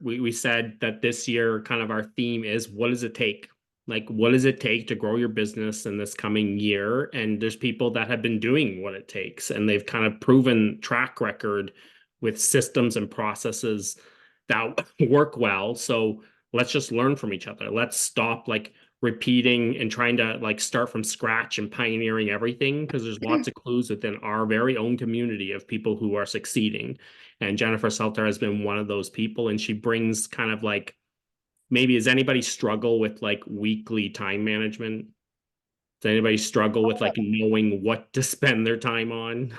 we said that this year kind of our theme is what does it take? Like, what does it take to grow your business in this coming year? And there's people that have been doing what it takes, and they've kind of proven track record with systems and processes that work well. So let's just learn from each other. Let's stop like repeating and trying to like start from scratch and pioneering everything, because there's lots of clues within our very own community of people who are succeeding. And Jenifer Selter has been one of those people, and she brings kind of like, maybe, does anybody struggle with like weekly time management? Does anybody struggle with like knowing what to spend their time on?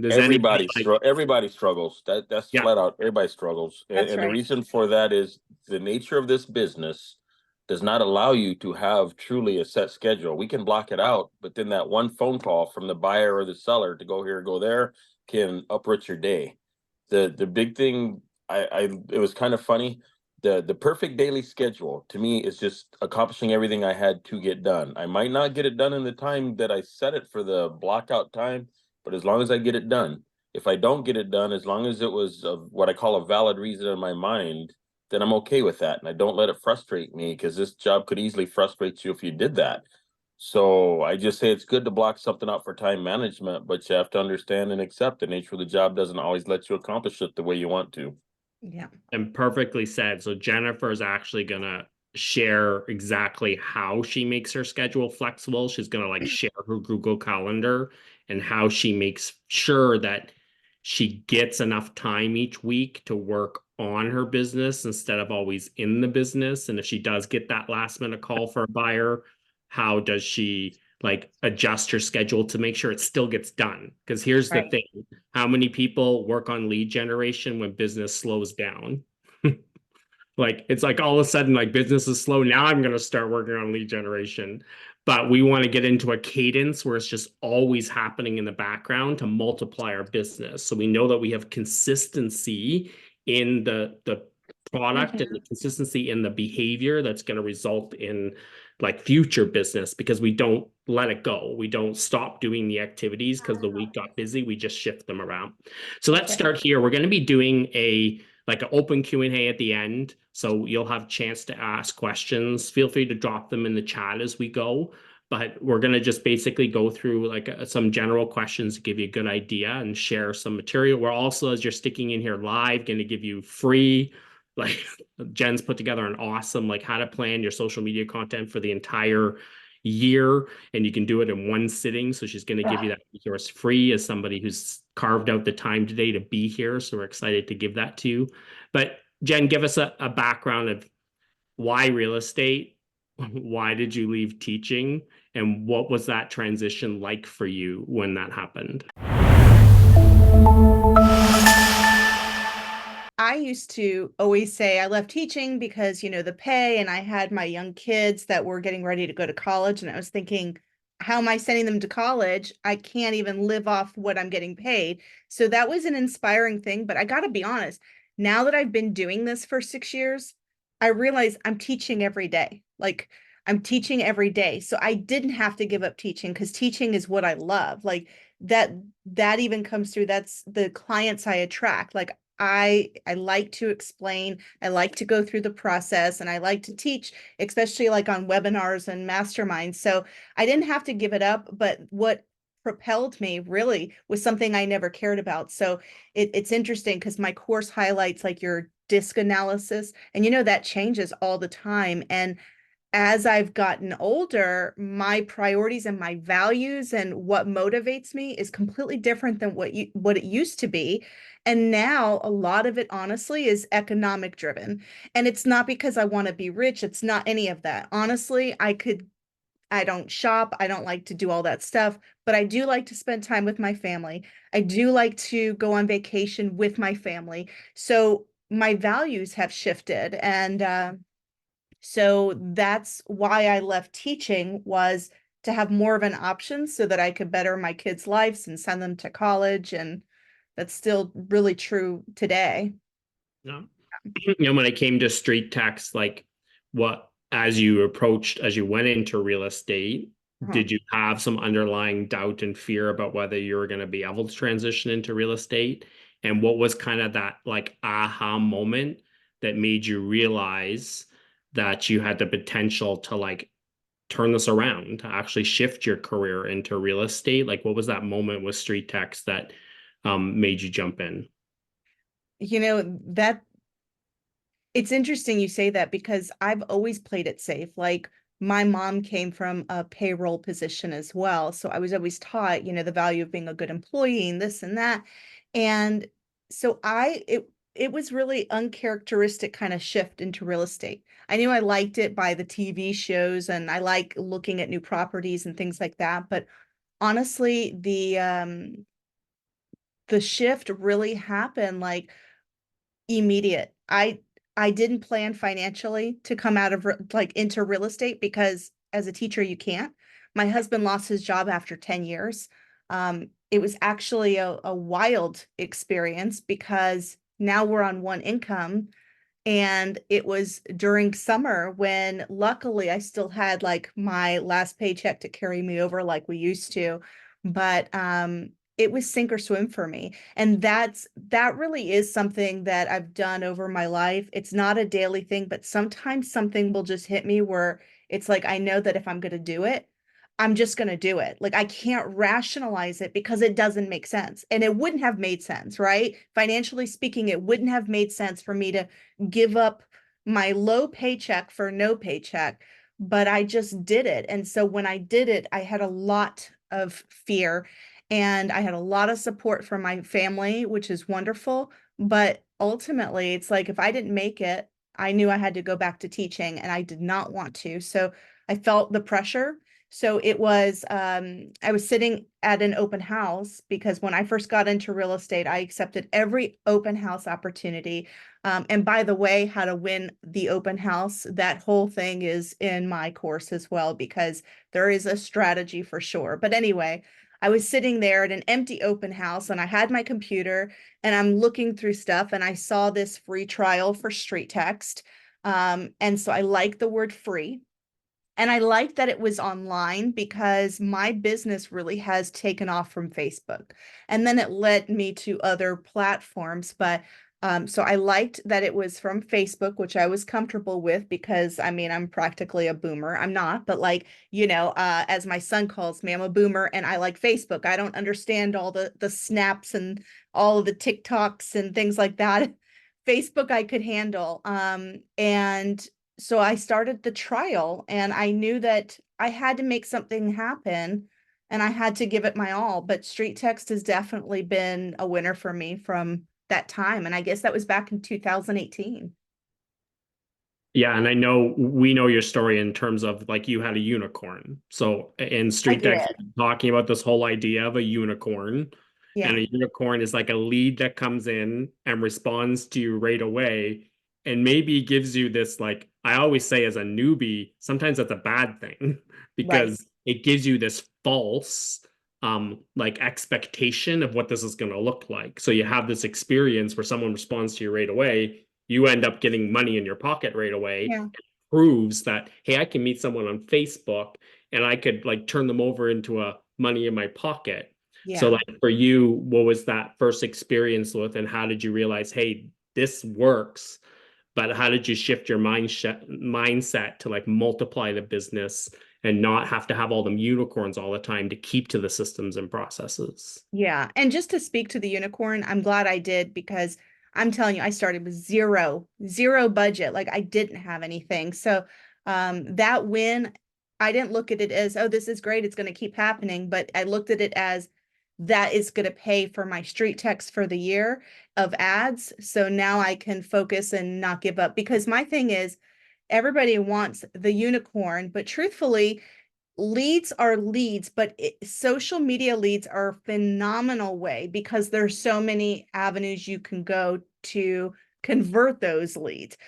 Does anybody like, Everybody struggles. That's yeah, flat out. Everybody struggles, That's and the right. reason for that is the nature of this business does not allow you to have truly a set schedule. We can block it out, but then that one phone call from the buyer or the seller to go here, go there, can uproot your day. The big thing, I it was kind of funny. The perfect daily schedule to me is just accomplishing everything I had to get done. I might not get it done in the time that I set it for the block out time, but as long as I get it done. If I don't get it done, as long as it was what I call a valid reason in my mind, then I'm okay with that. And I don't let it frustrate me, because this job could easily frustrate you if you did that. So I just say it's good to block something out for time management, but you have to understand and accept the nature of the job doesn't always let you accomplish it the way you want to. Yeah. and perfectly said. So Jenifer is actually gonna share exactly how she makes her schedule flexible. She's gonna like share her Google Calendar and how she makes sure that she gets enough time each week to work on her business instead of always in the business. And if she does get that last minute call for a buyer, how does she like adjust her schedule to make sure it still gets done? Because here's the Right. thing: how many people work on lead generation when business slows down? Like, it's like all of a sudden, like, business is slow. Now I'm going to start working on lead generation. But we want to get into a cadence where it's just always happening in the background to multiply our business. So we know that we have consistency in the product and the Mhm. consistency in the behavior that's going to result in like future business, because we don't let it go. We don't stop doing the activities because the week got busy. We just shift them around. So let's Right. start here. We're going to be doing a like an open Q&A at the end. So you'll have a chance to ask questions. Feel free to drop them in the chat as we go. But we're going to just basically go through like some general questions to give you a good idea and share some material. We're also, as you're sticking in here live, going to give you free, like Jen's put together an awesome, like how to plan your social media content for the entire year, and you can do it in one sitting. So she's going to give you that resource free as somebody who's carved out the time today to be here. So we're excited to give that to you. But Jen, give us a background of why real estate? Why did you leave teaching? And what was that transition like for you when that happened? I used to always say I left teaching because, the pay, and I had my young kids that were getting ready to go to college. And I was thinking, how am I sending them to college? I can't even live off what I'm getting paid. So that was an inspiring thing. But I got to be honest, now that I've been doing this for 6 years, I realize I'm teaching every day. Like, I'm teaching every day. So I didn't have to give up teaching because teaching is what I love. Like, that even comes through. That's the clients I attract. Like, I like to explain, I like to go through the process, and I like to teach, especially like on webinars and masterminds. So I didn't have to give it up, but what propelled me really was something I never cared about. So it's interesting because my course highlights like your disc analysis, and that changes all the time. And as I've gotten older, my priorities and my values and what motivates me is completely different than what it used to be. And now a lot of it honestly is economic driven. And it's not because I want to be rich, it's not any of that. Honestly, I don't shop, I don't like to do all that stuff, but I do like to spend time with my family. I do like to go on vacation with my family. So my values have shifted, and so that's why I left teaching, was to have more of an option so that I could better my kids' lives and send them to college. And that's still really true today. No. When it came to street tax, like what, as you went into real estate, Uh-huh. did you have some underlying doubt and fear about whether you were going to be able to transition into real estate? And what was kind of that like aha moment that made you realize that you had the potential to like turn this around, to actually shift your career into real estate? Like, what was that moment with Street Text that made you jump in? That it's interesting you say that because I've always played it safe. Like my mom came from a payroll position as well. So I was always taught, the value of being a good employee and this and that. And so it was really uncharacteristic kind of shift into real estate. I knew I liked it by the TV shows and I like looking at new properties and things like that. But honestly, the shift really happened like immediate. I didn't plan financially to come out of like into real estate because as a teacher you can't. My husband lost his job after 10 years. It was actually a wild experience because now we're on one income, and it was during summer when luckily I still had like my last paycheck to carry me over like we used to. But it was sink or swim for me. And that really is something that I've done over my life. It's not a daily thing, but sometimes something will just hit me where it's like I know that if I'm going to do it, I'm just going to do it. Like I can't rationalize it because it doesn't make sense. And it wouldn't have made sense, right? Financially speaking, it wouldn't have made sense for me to give up my low paycheck for no paycheck, but I just did it. And so when I did it, I had a lot of fear and I had a lot of support from my family, which is wonderful. But ultimately, it's like if I didn't make it, I knew I had to go back to teaching and I did not want to. So I felt the pressure. So it was, I was sitting at an open house because when I first got into real estate, I accepted every open house opportunity. And by the way, how to win the open house, that whole thing is in my course as well, because there is a strategy for sure. But anyway, I was sitting there at an empty open house and I had my computer and I'm looking through stuff and I saw this free trial for Street Text. And so I like the word free. And I like that it was online because my business really has taken off from Facebook. And then it led me to other platforms. But so I liked that it was from Facebook, which I was comfortable with because I mean, I'm practically a boomer. I'm not, but like, as my son calls me, I'm a boomer and I like Facebook. I don't understand all the snaps and all of the TikToks and things like that. Facebook I could handle. And so I started the trial and I knew that I had to make something happen and I had to give it my all. But Street Text has definitely been a winner for me from that time. And I guess that was back in 2018. Yeah, and I know we know your story in terms of like you had a unicorn. So in I Street Text, did. talking about this whole idea of a unicorn, and Yeah, a unicorn is like a lead that comes in and responds to you right away, and maybe gives you this like I always say as a newbie, sometimes that's a bad thing right. because it gives you this false like expectation of what this is going to look like. So you have this experience where someone responds to you right away, you end up getting money in your pocket right away. Yeah, It proves that, hey, I can meet someone on Facebook and I could like turn them over into a money in my pocket. So yeah. like for you, what was that first experience with and how did you realize, hey, this works? But how did you shift your mindset to like multiply the business and not have to have all them unicorns all the time to keep to the systems and processes? Yeah. And just to speak to the unicorn, I'm glad I did because I'm telling you, I started with zero budget. Like I didn't have anything. So that win, I didn't look at it as, oh, this is great. It's going to keep happening. But I looked at it as that is going to pay for my Street Text for the year of ads. So now I can focus and not give up because my thing is everybody wants the unicorn, but truthfully, leads are leads, but social media leads are a phenomenal way because there's so many avenues you can go to convert those leads.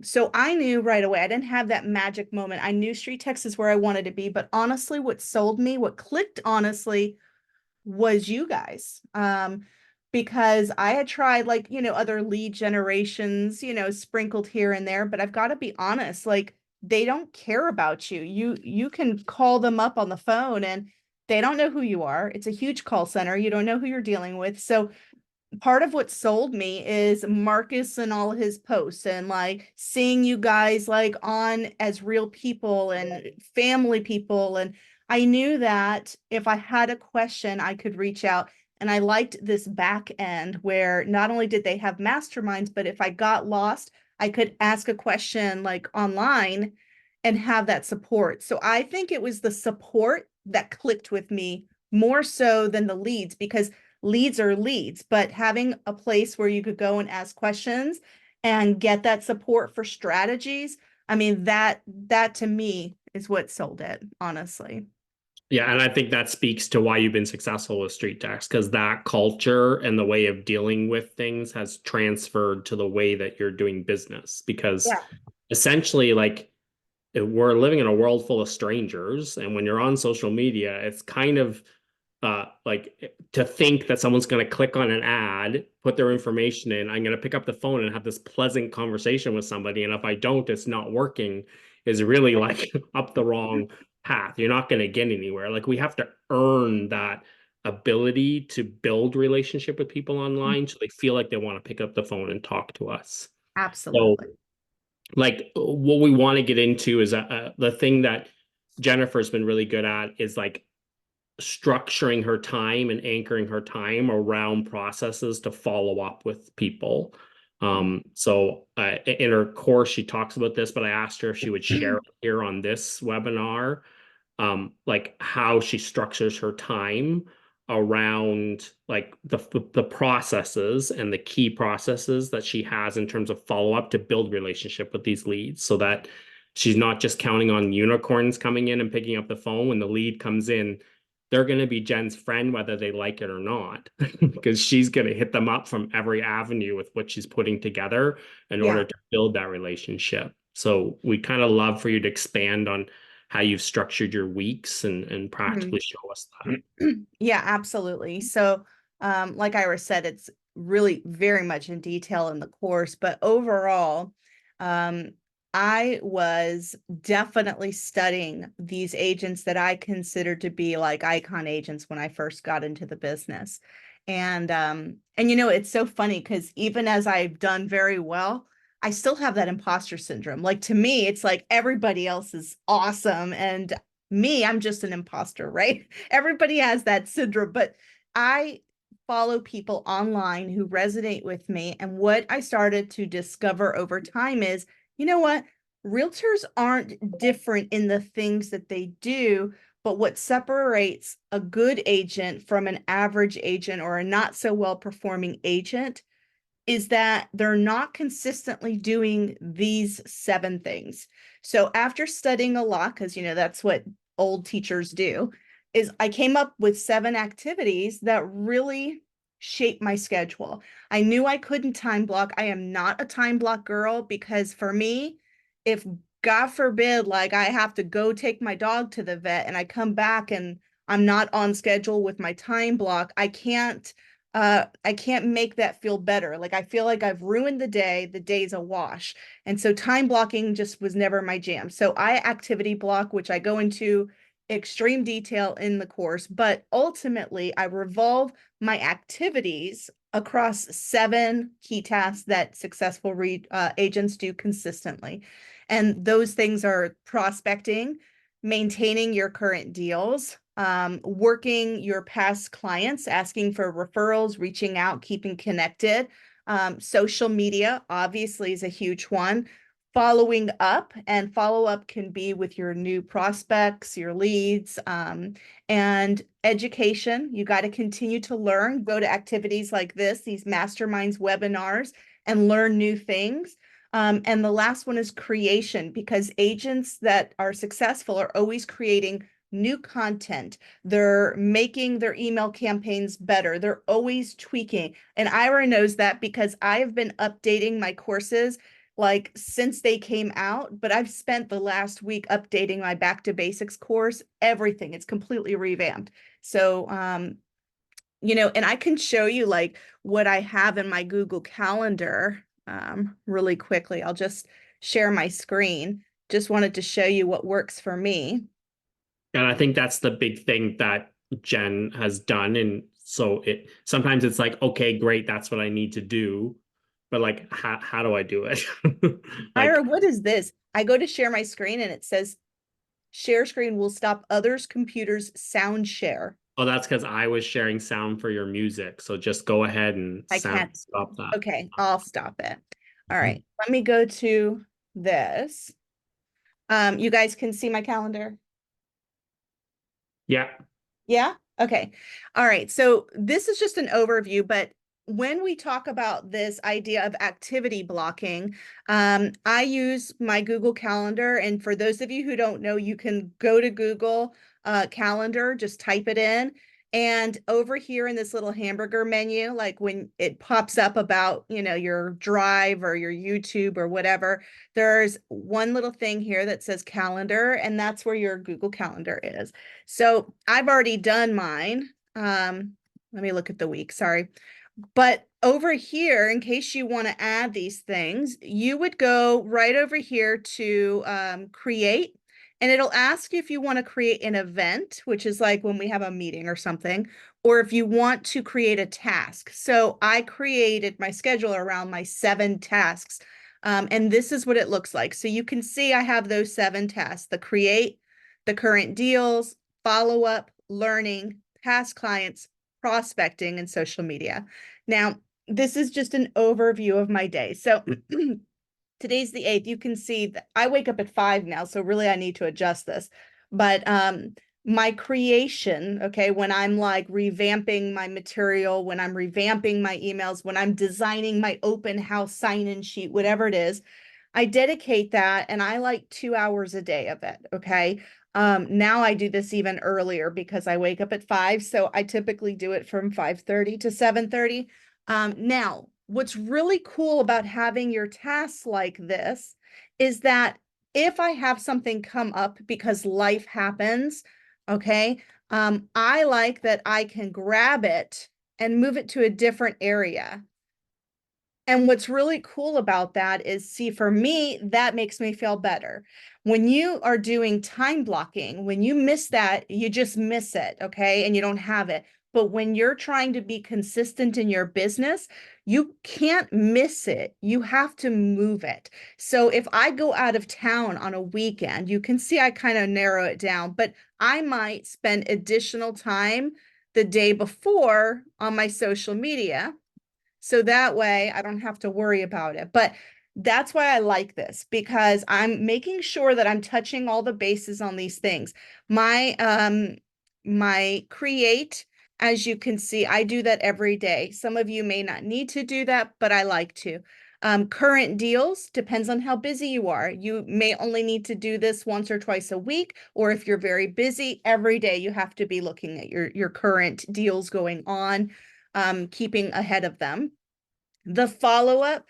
So I knew right away, I didn't have that magic moment. I knew Street Text is where I wanted to be, but honestly, what sold me, what clicked honestly was you guys. Because I had tried like, other lead generations, sprinkled here and there, but I've got to be honest, like they don't care about you. You can call them up on the phone and they don't know who you are. It's a huge call center. You don't know who you're dealing with. So part of what sold me is Marcus and all his posts, and like seeing you guys like on as real people and family people. And I knew that if I had a question, I could reach out. And I liked this back end where not only did they have masterminds, but if I got lost, I could ask a question like online and have that support. So I think it was the support that clicked with me more so than the leads, because leads are leads, but having a place where you could go and ask questions and get that support for strategies, I mean, that to me is what sold it, honestly. Yeah, and I think that speaks to why you've been successful with Street Text, because that culture and the way of dealing with things has transferred to the way that you're doing business. Because Yeah. essentially, like, we're living in a world full of strangers, and when you're on social media, it's kind of like to think that someone's going to click on an ad, put their information in, I'm going to pick up the phone and have this pleasant conversation with somebody, and if I don't, it's not working, is really like up the wrong path. You're not going to get anywhere. Like, we have to earn that ability to build relationship with people online so they feel like they want to pick up the phone and talk to us. So Absolutely. like what we want to get into is the thing that Jenifer's been really good at is like structuring her time and anchoring her time around processes to follow up with people. So in her course, she talks about this, but I asked her if she would share it here on this webinar, like how she structures her time around like the processes and the key processes that she has in terms of follow up to build relationship with these leads, so that she's not just counting on unicorns coming in and picking up the phone. When the lead comes in, they're going to be Jen's friend whether they like it or not, because she's going to hit them up from every avenue with what she's putting together in Yeah. order to build that relationship. So we kind of love for you to expand on how you've structured your weeks and practically show us that. Yeah, absolutely. So, like Ira said, it's really very much in detail in the course, but overall, um, I was definitely studying these agents that I consider to be like icon agents when I first got into the business. And you know, it's so funny because even as I've done very well, I still have that imposter syndrome. Like, to me, it's like everybody else is awesome, and me, I'm just an imposter, right? Everybody has that syndrome, but I follow people online who resonate with me. And what I started to discover over time is, you know what? Realtors aren't different in the things that they do, but what separates a good agent from an average agent or a not so well performing agent is that they're not consistently doing these 7 things. So after studying a lot, because you know that's what old teachers do, is I came up with 7 activities that really shape my schedule. I knew I couldn't time block. I am not a time block girl, because for me, if God forbid, like I have to go take my dog to the vet and I come back and I'm not on schedule with my time block, I can't make that feel better. Like, I feel like I've ruined the day's a wash. And so time blocking just was never my jam. So I activity block, which I go into extreme detail in the course, but ultimately I revolve my activities across 7 key tasks that successful agents do consistently. And those things are prospecting, maintaining your current deals, working your past clients, asking for referrals, reaching out, keeping connected. Social media obviously is a huge one. Following up, and follow up can be with your new prospects, your leads, and education. You got to continue to learn, go to activities like this, these masterminds, webinars, and learn new things. And the last one is creation, because agents that are successful are always creating new content. They're making their email campaigns better. They're always tweaking. And Ira knows that because I have been updating my courses like since they came out, but I've spent the last week updating my Back to Basics course, everything. It's completely revamped. So, you know, and I can show you like what I have in my Google Calendar really quickly. I'll just share my screen. Just wanted to show you what works for me. And I think that's the big thing that Jen has done in So sometimes it's like, okay, great, that's what I need to do. But like, how do I do it? Ira, Like, what is this? I go to share my screen and it says share screen will stop others' computers sound share. oh, that's because I was sharing sound for your music. So just go ahead and I sound can't. stop that. Okay, I'll stop it. All right, let me go to this. You guys can see my calendar. Yeah. Yeah. Okay. All right. So this is just an overview, but when we talk about this idea of activity blocking, I use my Google Calendar. And for those of you who don't know, you can go to Google Calendar, just type it in. And over here in this little hamburger menu, like when it pops up about, your Drive or your YouTube or whatever, there's one little thing here that says calendar, and that's where your Google Calendar is. So I've already done mine. Let me look at the week, sorry. But over here, in case you want to add these things, you would go right over here to create, and it'll ask you if you want to create an event, which is like when we have a meeting or something, or if you want to create a task. So I created my schedule around my 7 tasks. And this is what it looks like. So you can see I have those 7 tasks: the create, the current deals, follow up, learning, past clients, prospecting, and social media. Now, this is just an overview of my day. So today's the 8th. You can see that I wake up at 5 now, so really I need to adjust this. But my creation, okay, when I'm like revamping my material, when I'm revamping my emails, when I'm designing my open house sign-in sheet, whatever it is, I dedicate that, and I like 2 hours a day of it, okay? Now I do this even earlier because I wake up at 5, so I typically do it from 5:30 to 7:30. Now, what's really cool about having your tasks like this is that if I have something come up because life happens, okay, I like that I can grab it and move it to a different area. And what's really cool about that is, see, for me, that makes me feel better. When you are doing time blocking, when you miss that, you just miss it, okay? And you don't have it. But when you're trying to be consistent in your business, you can't miss it. You have to move it. So if I go out of town on a weekend, you can see I kind of narrow it down, but I might spend additional time the day before on my social media, so that way I don't have to worry about it. But that's why I like this, because I'm making sure that I'm touching all the bases on these things. My create, as you can see, I do that every day. Some of you may not need to do that, but I like to. Current deals depends on how busy you are. You may only need to do this once or twice a week, or if you're very busy, every day you have to be looking at your current deals going on, keeping ahead of them. The follow-up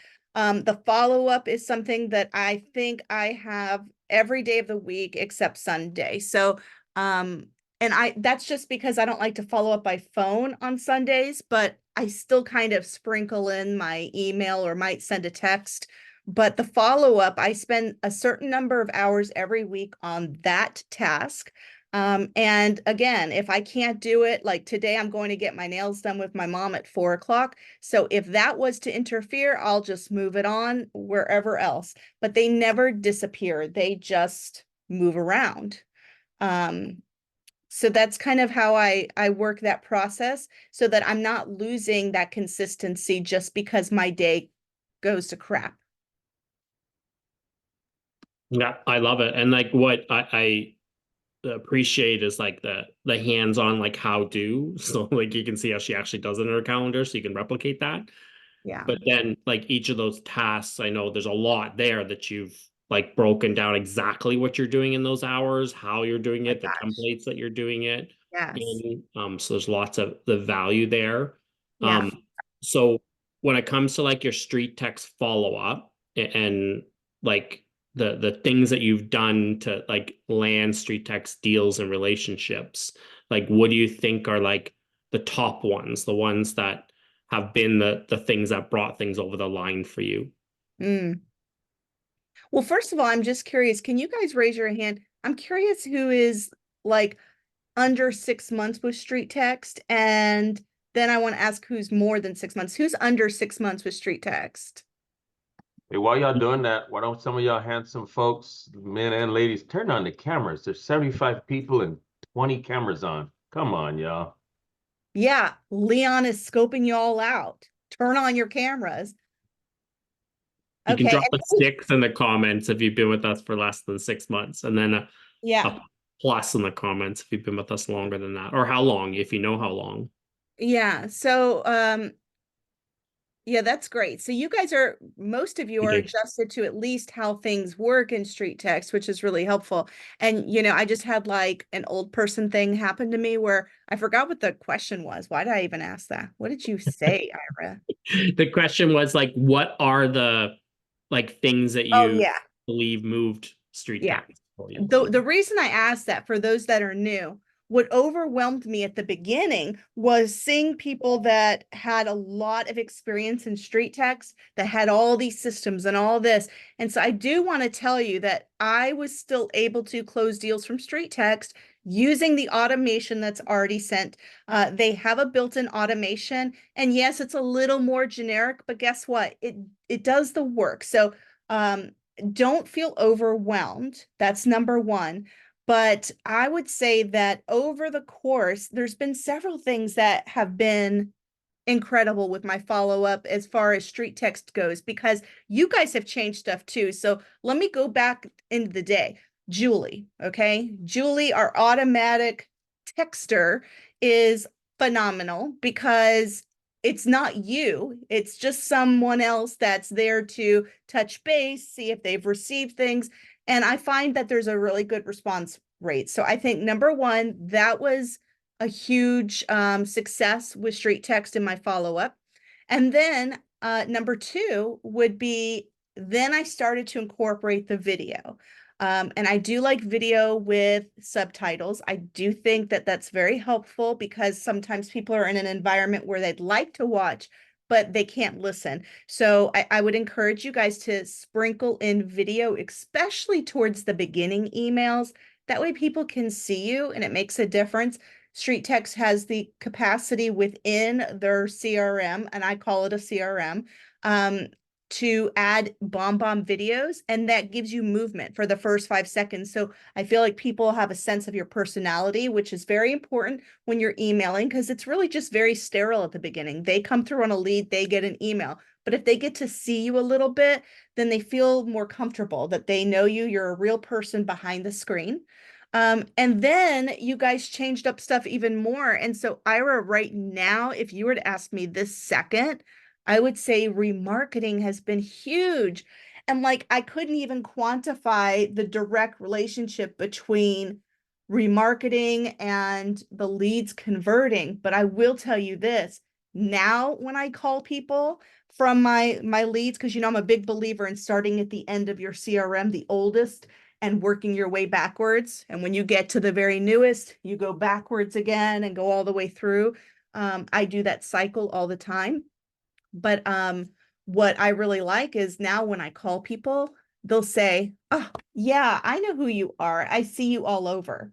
is something that I think I have every day of the week except Sunday. So, and that's just because I don't like to follow up by phone on Sundays, but I still kind of sprinkle in my email or might send a text. But the follow-up, I spend a certain number of hours every week on that task. And again, if I can't do it, like today, I'm going to get my nails done with my mom at 4 o'clock. So if that was to interfere, I'll just move it on wherever else. But they never disappear. They just move around. So that's kind of how I work that process, so that I'm not losing that consistency just because my day goes to crap. Yeah, I love it. And like what I appreciate is like the hands-on like how do. So like you can see how she actually does it in her calendar, so you can replicate that. Yeah. But then like each of those tasks, I know there's a lot there that you've like broken down exactly what you're doing in those hours, how you're doing My it, the gosh. templates that you're doing it Yes. in. So there's lots of the value there. Yeah. So when it comes to like your street text follow-up and like the things that you've done to like land street text deals and relationships, like what do you think are like the top ones, the ones that have been the things that brought things over the line for you? Mm. Well, first of all, I'm just curious. Can you guys raise your hand? I'm curious who is like under 6 months with street text, and Then I want to ask who's more than 6 months. Who's under 6 months with street text? Hey, while y'all doing that, why don't some of y'all handsome folks, men and ladies, turn on the cameras? There's 75 people and 20 cameras on. Come on, y'all. Yeah, Leon is scoping you all out. Turn on your cameras. You can Okay. drop a 6 in the comments if you've been with us for less than 6 months, and then Yeah. a plus in the comments if you've been with us longer than that, or how long, if you know how long. Yeah. So, yeah, that's great. So you guys are, most of you are Okay. adjusted to at least how things work in street text, which is really helpful. And, you know, I just had like an old person thing happen to me where I forgot what the question was. Why did I even ask that? What did you say, Ira? The question was like, what are the like things that Oh, you yeah. believe moved street Yeah. text for you? The reason I asked that, for those that are new, what overwhelmed me at the beginning was seeing people that had a lot of experience in street text, that had all these systems and all this. And so I do want to tell you that I was still able to close deals from street text using the automation that's already sent. They have a built-in automation, and yes, it's a little more generic, but guess what? It does the work. So don't feel overwhelmed. That's number one. But I would say that over the course, there's been several things that have been incredible with my follow-up as far as street text goes, because you guys have changed stuff too. So let me go back into the day. Julie, okay? Julie, our automatic texter, is phenomenal because it's not you, it's just someone else that's there to touch base, see if they've received things. And I find that there's a really good response rate. So I think number one, that was a huge success with street text in my follow-up. And then number two would be, then I started to incorporate the video. And I do like video with subtitles. I do think that that's very helpful because sometimes people are in an environment where they'd like to watch, but they can't listen. So I would encourage you guys to sprinkle in video, especially towards the beginning emails. That way people can see you and it makes a difference. Street Text has the capacity within their CRM, and I call it a CRM, to add bomb videos, and that gives you movement for the first 5 seconds. So I feel like people have a sense of your personality, which is very important when you're emailing, because it's really just very sterile at the beginning. They come through on a lead, they get an email. But if they get to see you a little bit, then they feel more comfortable that they know you, you're a real person behind the screen. And then you guys changed up stuff even more. And so Ira, right now, if you were to ask me this second, I would say remarketing has been huge. And like, I couldn't even quantify the direct relationship between remarketing and the leads converting. But I will tell you this, now when I call people from my leads, because you know I'm a big believer in starting at the end of your CRM, the oldest, and working your way backwards. And when you get to the very newest, you go backwards again and go all the way through. I do that cycle all the time. But what I really like is now when I call people, they'll say, "Oh, yeah, I know who you are. I see you all over."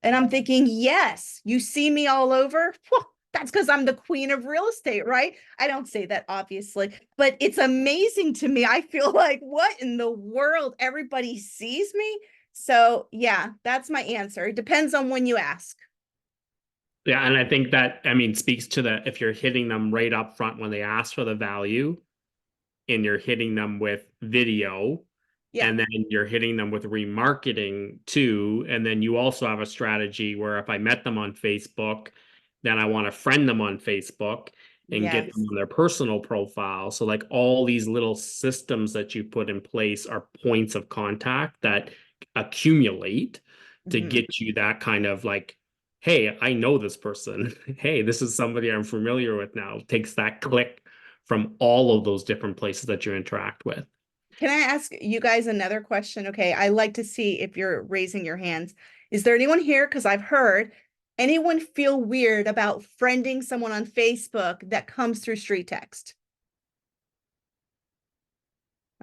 And I'm thinking, yes, you see me all over. Well, that's because I'm the queen of real estate, right? I don't say that obviously, but it's amazing to me. I feel like, what in the world? Everybody sees me. So yeah, that's my answer. It depends on when you ask. Yeah, and I think that, I mean, speaks to the, if you're hitting them right up front when they ask for the value, and you're hitting them with video, Yeah. and then you're hitting them with remarketing too. And then you also have a strategy where if I met them on Facebook, then I want to friend them on Facebook and get them Yes. on their personal profile. So like all these little systems that you put in place are points of contact that accumulate to Mhm. get you that kind of like, hey, I know this person. Hey, this is somebody I'm familiar with now. It takes that click from all of those different places that you interact with. Can I ask you guys another question? Okay, I like to see if you're raising your hands. Is there anyone here? Because I've heard anyone feel weird about friending someone on Facebook that comes through street text?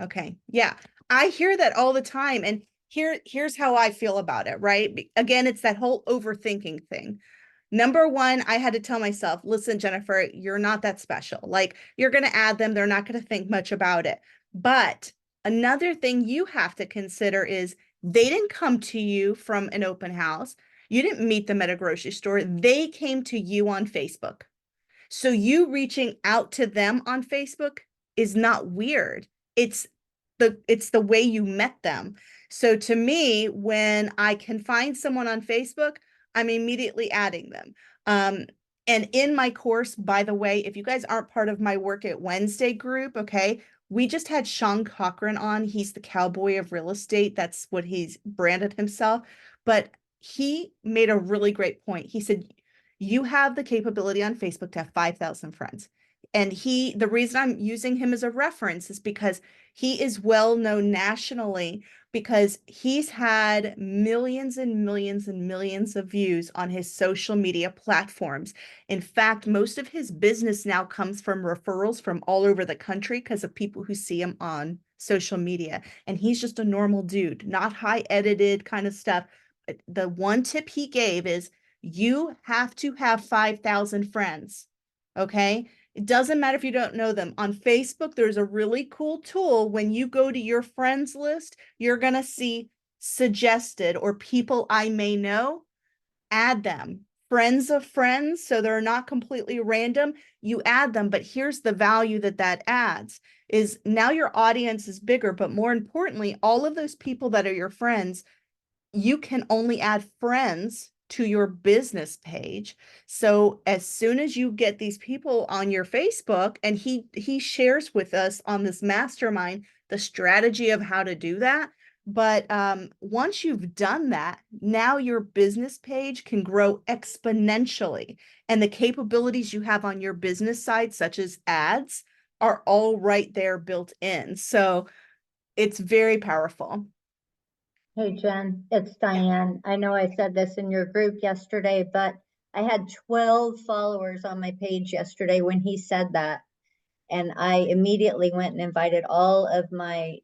Okay, yeah, I hear that all the time. And here's how I feel about it, right? Again, it's that whole overthinking thing. Number one, I had to tell myself, listen, Jenifer, you're not that special. Like, you're going to add them. They're not going to think much about it. But another thing you have to consider is they didn't come to you from an open house. You didn't meet them at a grocery store. They came to you on Facebook. So you reaching out to them on Facebook is not weird. It's the way you met them. So to me, when I can find someone on Facebook, I'm immediately adding them. And in my course, by the way, if you guys aren't part of my Work It Wednesday group, okay, we just had Sean Cochran on. He's the cowboy of real estate. That's what he's branded himself. But he made a really great point. He said, you have the capability on Facebook to have 5,000 friends. And the reason I'm using him as a reference is because he is well known nationally because he's had millions and millions and millions of views on his social media platforms. In fact, most of his business now comes from referrals from all over the country because of people who see him on social media. And he's just a normal dude, not high edited kind of stuff. The one tip he gave is you have to have 5,000 friends. Okay. It doesn't matter if you don't know them. On Facebook, there's a really cool tool. When you go to your friends list, you're going to see suggested or people I may know. Add them. Friends of friends, so they're not completely random. You add them, but here's the value that adds is now your audience is bigger, but more importantly, all of those people that are your friends, you can only add friends to your business page. So as soon as you get these people on your Facebook, and he shares with us on this mastermind the strategy of how to do that. But once you've done that, now your business page can grow exponentially. And the capabilities you have on your business side, such as ads, are all right there built in. So it's very powerful. Hey, Jen, it's Diane. I know I said this in your group yesterday, but I had 12 followers on my page yesterday when he said that. And I immediately went and invited all of my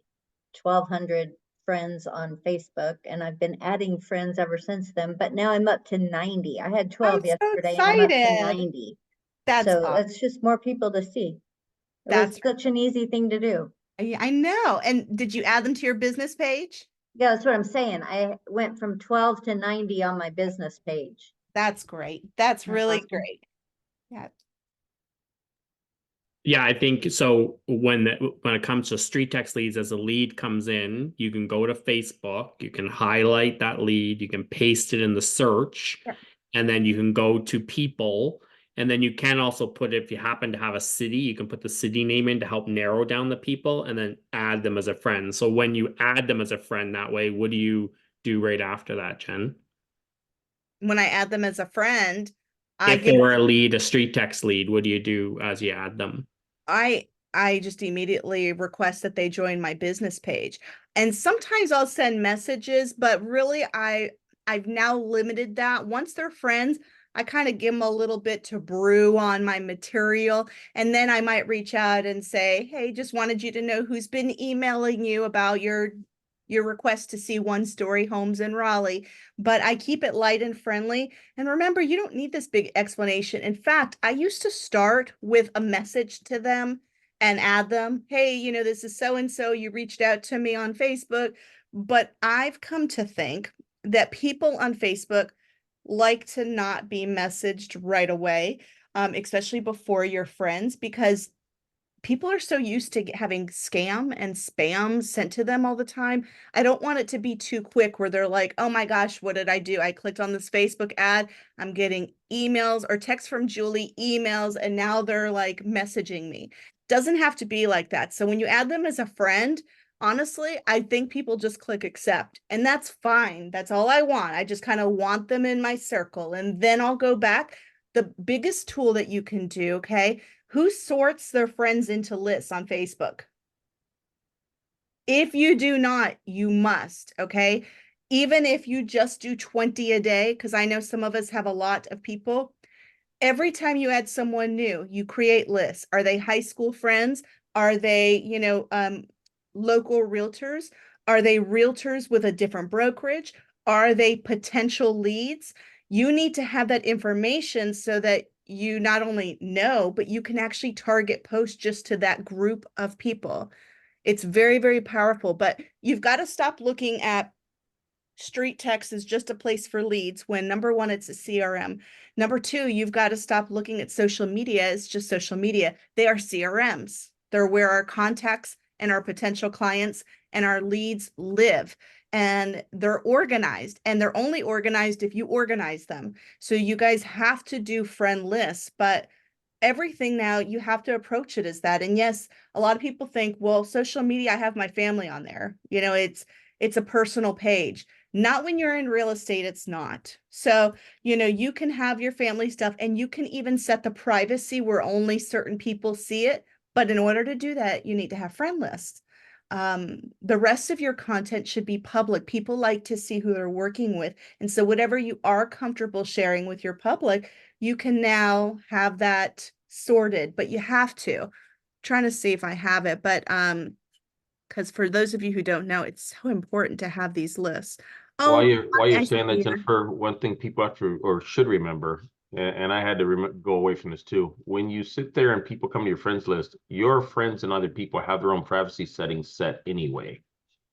1,200 friends on Facebook. And I've been adding friends ever since then. But now I'm up to 90. I had 12 I'm so yesterday and I'm up to excited. 90. That's So awesome. it's just more people to see. It That's was such an easy thing to do. I know. And did you add them to your business page? Yeah, that's what I'm saying. I went from 12 to 90 on my business page. That's great. That's really awesome? great. Yeah. Yeah, I think so. When it comes to street text leads, as a lead comes in, you can go to Facebook, you can highlight that lead, you can paste it in the search, Yep. and then you can go to people. And then you can also put, if you happen to have a city, you can put the city name in to help narrow down the people and then add them as a friend. So when you add them as a friend that way, what do you do right after that, Jen? When I add them as a friend, I If give they were a lead, a street text lead, what do you do as you add them? I just immediately request that they join my business page. And sometimes I'll send messages, but really I've now limited that. Once they're friends, I kind of give them a little bit to brew on my material. And then I might reach out and say, hey, just wanted you to know who's been emailing you about your request to see one story homes in Raleigh. But I keep it light and friendly. And remember, you don't need this big explanation. In fact, I used to start with a message to them and add them. Hey, this is so and so. You reached out to me on Facebook. But I've come to think that people on Facebook like to not be messaged right away, especially before your friends, because people are so used to having scam and spam sent to them all the time. I don't want it to be too quick where they're like, oh my gosh, what did I do? I clicked on this Facebook ad. I'm getting emails or texts from Julie, emails, and now they're like messaging me. Doesn't have to be like that. So when you add them as a friend, honestly, I think people just click accept, and that's fine. That's all I want. I just kind of want them in my circle, and then I'll go back. The biggest tool that you can do, okay? Who sorts their friends into lists on Facebook? If you do not, you must, okay? Even if you just do 20 a day, because I know some of us have a lot of people. Every time you add someone new, you create lists. Are they high school friends? Are they, local realtors? Are they realtors with a different brokerage? Are they potential leads? You need to have that information so that you not only know, but you can actually target posts just to that group of people. It's very, very powerful, but you've got to stop looking at street text as just a place for leads when number one, it's a CRM. Number two, you've got to stop looking at social media as just social media. They are CRMs. They're where our contacts and our potential clients and our leads live. And they're organized, and they're only organized if you organize them. So you guys have to do friend lists, but everything now you have to approach it as that. And yes, a lot of people think, well, social media, I have my family on there. You know, it's a personal page. Not when you're in real estate, it's not. So, you know, you can have your family stuff, and you can even set the privacy where only certain people see it. But in order to do that, you need to have friend lists. The rest of your content should be public. People like to see who they're working with. And so whatever you are comfortable sharing with your public, you can now have that sorted, but you have to. I'm trying to see if I have it, but because for those of you who don't know, it's so important to have these lists. While Oh, you're I saying that, see. Jennifer, one thing people have to or should remember, and I had to go away from this too. When you sit there and people come to your friends list, your friends and other people have their own privacy settings set anyway.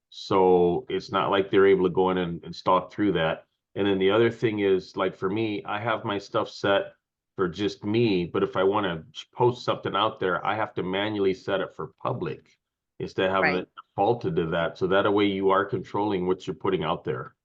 So it's not like they're able to go in and stalk through that. And then the other thing is, like for me, I have my stuff set for just me, but if I want to post something out there, I have to manually set it for public instead of having Right. it defaulted to that. So that way you are controlling what you're putting out there.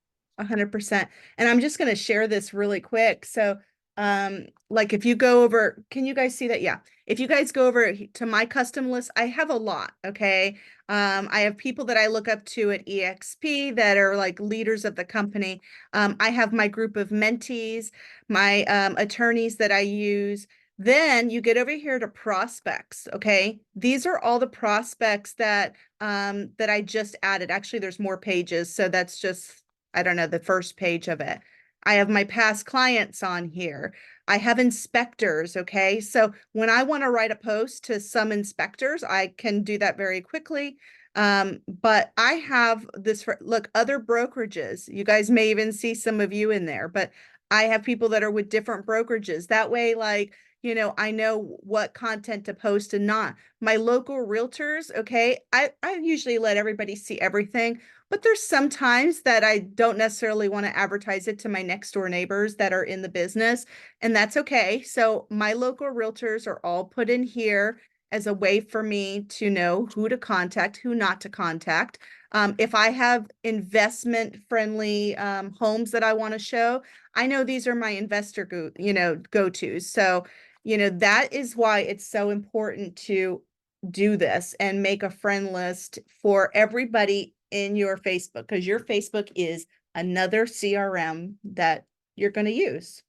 100%. And I'm just going to share this really quick. So, like if you go over, can you guys see that? Yeah. If you guys go over to my custom list, I have a lot. Okay. I have people that I look up to at EXP that are like leaders of the company. I have my group of mentees, my attorneys that I use. Then you get over here to prospects. Okay. These are all the prospects that that I just added. Actually, there's more pages. So that's just, I don't know, the first page of it. I have my past clients on here. I have inspectors. Okay. So when I want to write a post to some inspectors, I can do that very quickly. But I have this for, look, other brokerages. You guys may even see some of you in there, but I have people that are with different brokerages. That way, like, you know, I know what content to post and not. My local realtors, okay, I usually let everybody see everything. But there's some times that I don't necessarily want to advertise it to my next door neighbors that are in the business, and that's okay. So my local realtors are all put in here as a way for me to know who to contact, who not to contact. If I have investment friendly homes that I want to show, I know these are my investor go-tos. So, you know, that is why it's so important to do this and make a friend list for everybody in your Facebook, because your Facebook is another CRM that you're going to use.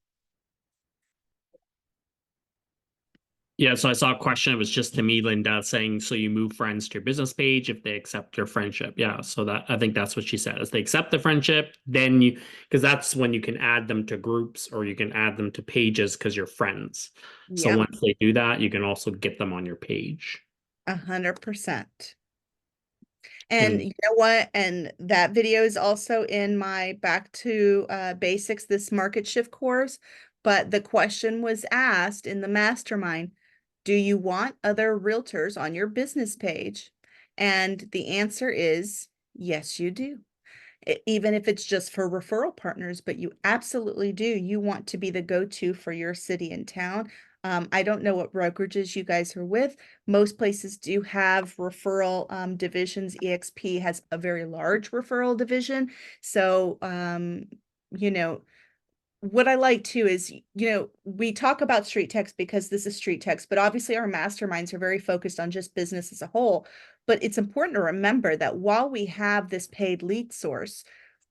Yeah, so I saw a question. It was just to me, Linda, saying, so you move friends to your business page if they accept your friendship. Yeah, so that I think that's what she said. Is they accept the friendship, then you, because that's when you can add them to groups or you can add them to pages because you're friends. So Yep, once they do that, you can also get them on your page. 100%. And And you know what? And that video is also in my Back to Basics, this market shift course. But the question was asked in the mastermind, do you want other realtors on your business page? And the answer is yes, you do. Even if it's just for referral partners, but you absolutely do. You want to be the go-to for your city and town. I don't know what brokerages you guys are with. Most places do have referral divisions. EXP has a very large referral division. So, you know, what I like too is, you know, we talk about street text because this is street text, but obviously our masterminds are very focused on just business as a whole. But it's important to remember that while we have this paid lead source,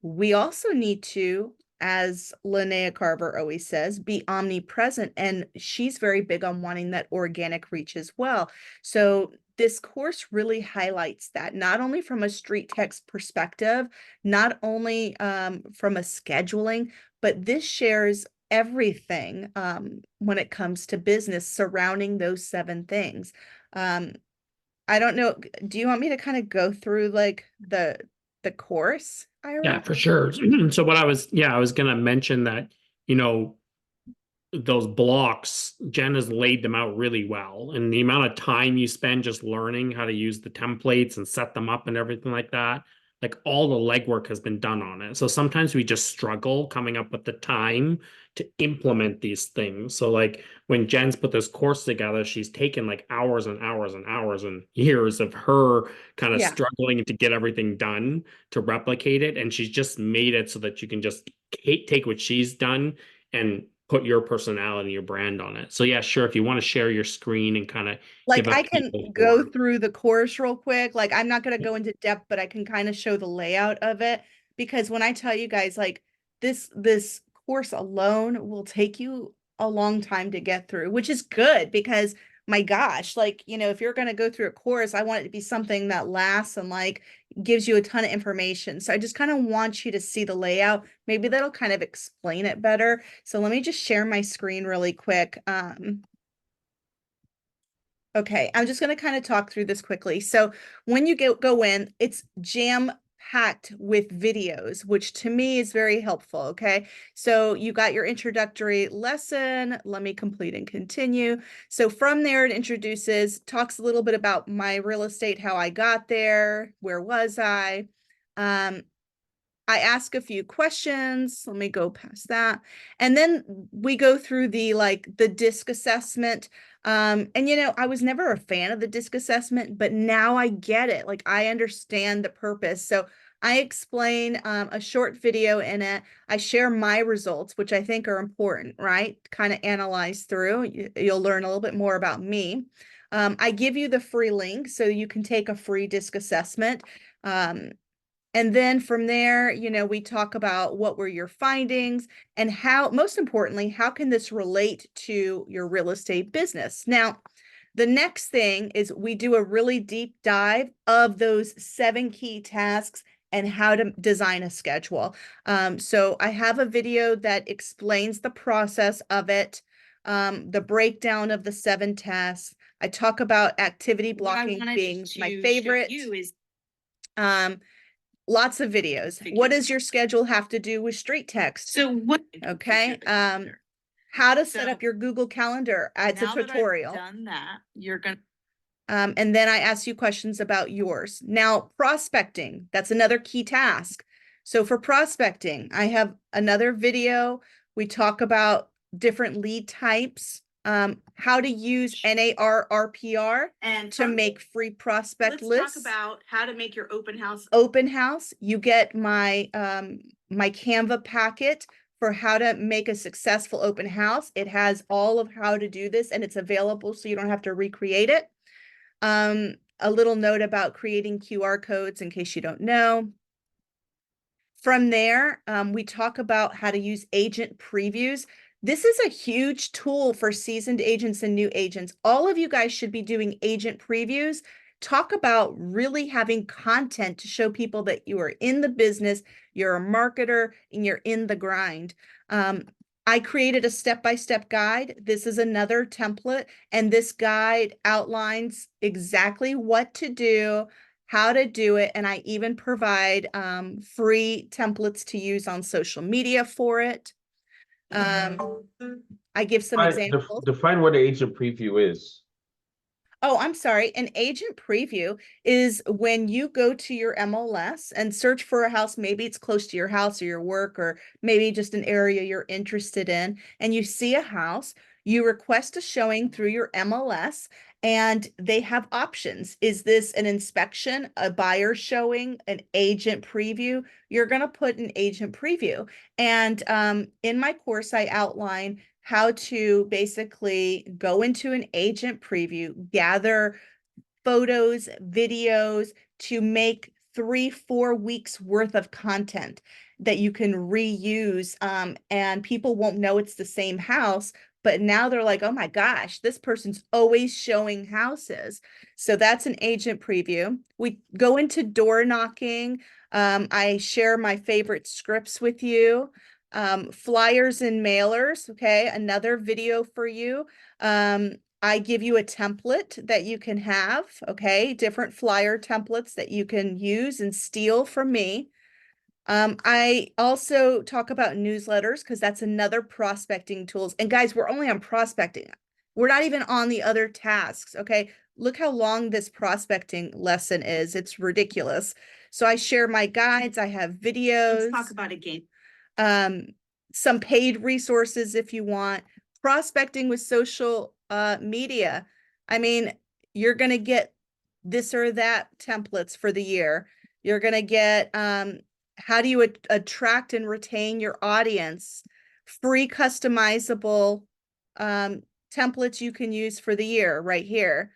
we also need to, as Linnea Carver always says, be omnipresent. And she's very big on wanting that organic reach as well. So this course really highlights that, not only from a street text perspective, not only from a scheduling, but this shares everything when it comes to business surrounding those 7 things. I don't know. Do you want me to kind of go through like the course, Ira? yeah, for sure. So what I was, yeah, I was going to mention that you know, those blocks, Jen has laid them out really well. And the amount of time you spend just learning how to use the templates and set them up and everything like that, like all the legwork has been done on it. So sometimes we just struggle coming up with the time to implement these things. So like when Jen's put this course together, she's taken like hours and hours and hours and years of her kind of Yeah. struggling to get everything done to replicate it. And she's just made it so that you can just take what she's done and put your personality, your brand on it. So yeah, sure. If you want to share your screen and kind of Like give a I can feel go for- through the course real quick. Like I'm not going to go into depth, but I can kind of show the layout of it, because when I tell you guys, like this course alone will take you a long time to get through, which is good because my gosh, like, you know, if you're going to go through a course, I want it to be something that lasts and like gives you a ton of information. So I just kind of want you to see the layout. Maybe that'll kind of explain it better. So let me just share my screen really quick. Okay, I'm just going to kind of talk through this quickly. So when you go in, it's jam packed with videos, which to me is very helpful. Okay, so you got your introductory lesson. Let me complete and continue. So from there, it introduces, talks a little bit about my real estate, how I got there, where was I. I ask a few questions. Let me go past that. And then we go through the DISC assessment. And you know, I was never a fan of the DISC assessment, but now I get it. Like I understand the purpose. So I explain a short video in it. I share my results, which I think are important, right? Kind of analyze through. You'll learn a little bit more about me. I give you the free link so you can take a free DISC assessment. And then from there, you know, we talk about what were your findings and how, most importantly, how can this relate to your real estate business? Now, the next thing is we do a really deep dive of those 7 key tasks and how to design a schedule. So I have a video that explains the process of it, the breakdown of the 7 tasks. I talk about activity blocking being my favorite. Lots of videos. What does your schedule have to do with street text? So what? Okay. How to set up your Google Calendar. It's a tutorial. Done that, you're gonna. And then I ask you questions about yours. Now, prospecting, that's another key task. So for prospecting, I have another video. We talk about different lead types, how to use NAR RPR And to make free prospect let's lists. talk about how to make your open house. Open house, you get my my Canva packet for how to make a successful open house. It has all of how to do this and it's available so you don't have to recreate it. A little note about creating QR codes in case you don't know. From there, we talk about how to use agent previews. This is a huge tool for seasoned agents and new agents. All of you guys should be doing agent previews. Talk about really having content to show people that you are in the business, you're a marketer, and you're in the grind. I created a step-by-step guide. This is another template, and this guide outlines exactly what to do, how to do it, and I even provide free templates to use on social media for it. I give some examples. Define what an agent preview is. Oh, I'm sorry. An agent preview is when you go to your MLS and search for a house. Maybe it's close to your house or your work, or maybe just an area you're interested in, and you see a house. You request a showing through your MLS, and they have options. Is this an inspection, a buyer showing, an agent preview? You're going to put an agent preview. And in my course, I outline how to basically go into an agent preview, gather photos, videos to make 3-4 weeks worth of content that you can reuse. And people won't know it's the same house, but now they're like, oh my gosh, this person's always showing houses. So that's an agent preview. We go into door knocking. I share my favorite scripts with you. Flyers and mailers. Okay, another video for you. I give you a template that you can have, okay? Different flyer templates that you can use and steal from me. I also talk about newsletters because that's another prospecting tools. And guys, we're only on prospecting. We're not even on the other tasks. Okay. Look how long this prospecting lesson is. It's ridiculous. So I share my guides. I have videos. Let's talk about a game. um, some paid resources if you want. Prospecting with social media. I mean, you're going to get this or that templates for the year. You're going to get how do you attract and retain your audience? Free customizable templates you can use for the year right here.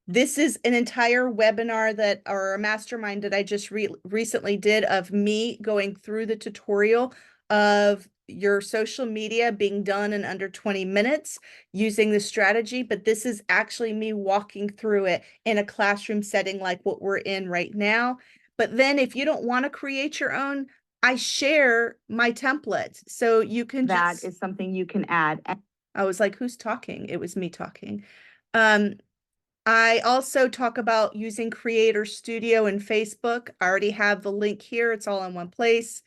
This is an entire webinar that, or a mastermind that I just recently did of me going through the tutorial of your social media being done in under 20 minutes using the strategy. But this is actually me walking through it in a classroom setting like what we're in right now. But then if you don't want to create your own, I share my templates. So you can That just, is something you can add. I was like, who's talking? It was me talking. I also talk about using Creator Studio and Facebook. I already have the link here. It's all in one place.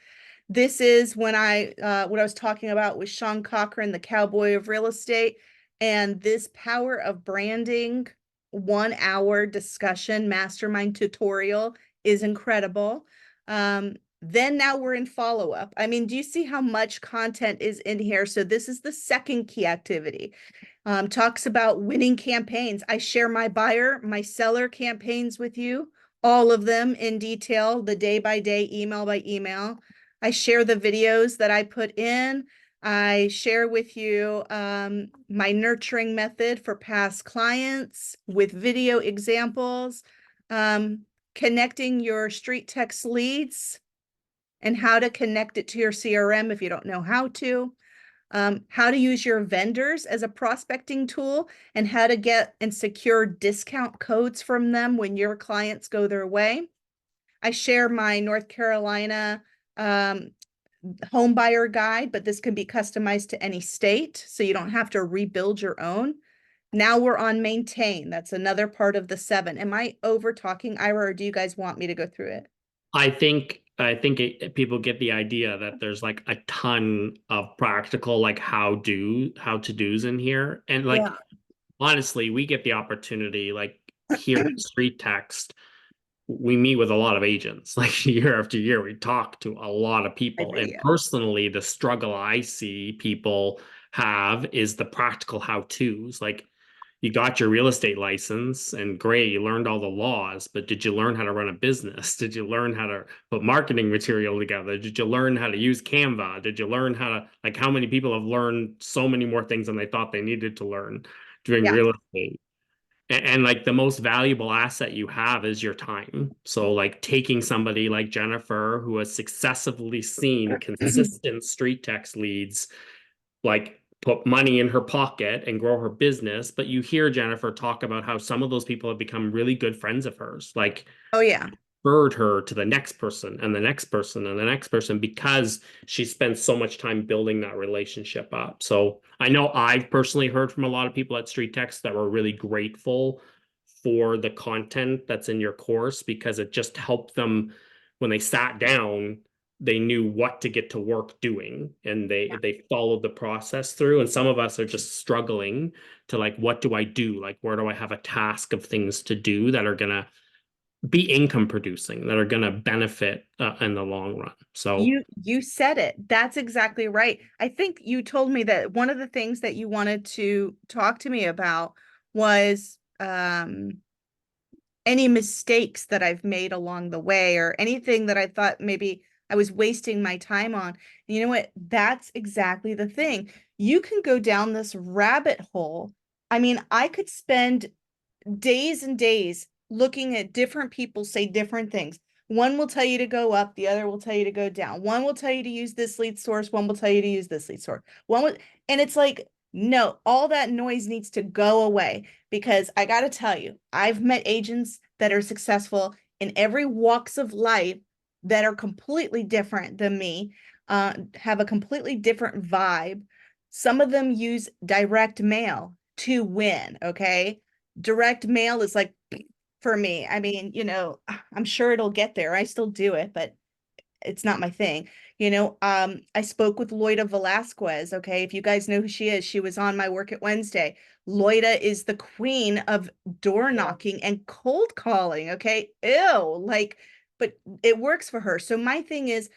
This is when what I was talking about with Sean Cochran, the cowboy of real estate, and this power of branding 1 hour discussion mastermind tutorial is incredible. Then now we're in follow-up. I mean, do you see how much content is in here? So this is the second key activity. Talks about winning campaigns. I share my buyer, my seller campaigns with you, all of them in detail, the day by day, email by email. I share the videos that I put in. I share with you my nurturing method for past clients with video examples, connecting your street text leads and how to connect it to your CRM if you don't know how to. How to use your vendors as a prospecting tool and how to get and secure discount codes from them when your clients go their way. I share my North Carolina home buyer guide, but this can be customized to any state, so you don't have to rebuild your own. Now we're on maintain. That's another part of the 7. Am I over talking, Ira, or do you guys want me to go through it? I think people get the idea that there's like a ton of practical like how to do's in here, and like Yeah. honestly, we get the opportunity like here at Street Text, we meet with a lot of agents like year after year. We talk to a lot of people, and Video. personally, the struggle I see people have is the practical how-tos. Like you got your real estate license and great, you learned all the laws, but did you learn how to run a business? Did you learn how to put marketing material together? Did you learn how to use Canva? Did you learn how to, like, how many people have learned so many more things than they thought they needed to learn doing Yeah. real estate? And like the most valuable asset you have is your time. So like taking somebody like Jenifer, who has successfully seen consistent street text leads, like put money in her pocket and grow her business. But you hear Jenifer talk about how some of those people have become really good friends of hers, like Oh yeah. referred her to the next person and the next person and the next person because she spent so much time building that relationship up. So I know I've personally heard from a lot of people at Street Text that were really grateful for the content that's in your course because it just helped them when they sat down. They knew what to get to work doing, and they followed the process through. And some of us are just struggling to like, what do I do? Like, where do I have a task of things to do that are gonna be income producing, that are gonna benefit in the long run? So You said it. That's exactly right. I think you told me that one of the things that you wanted to talk to me about was any mistakes that I've made along the way or anything that I thought maybe I was wasting my time on. You know what? That's exactly the thing. You can go down this rabbit hole. I mean, I could spend days and days looking at different people say different things. One will tell you to go up, the other will tell you to go down. One will tell you to use this lead source, one will tell you to use this lead source. And it's like, no, all that noise needs to go away because I got to tell you, I've met agents that are successful in every walks of life that are completely different than me, have a completely different vibe. Some of them use direct mail to win, okay? Direct mail is like for me. I mean, I'm sure it'll get there. I still do it, but it's not my thing. You know, I spoke with Loida Velasquez. Okay. If you guys know who she is, she was on my Work It Wednesday. Loida is the queen of door knocking and cold calling. Okay. Ew. Like, but it works for her. So my thing is,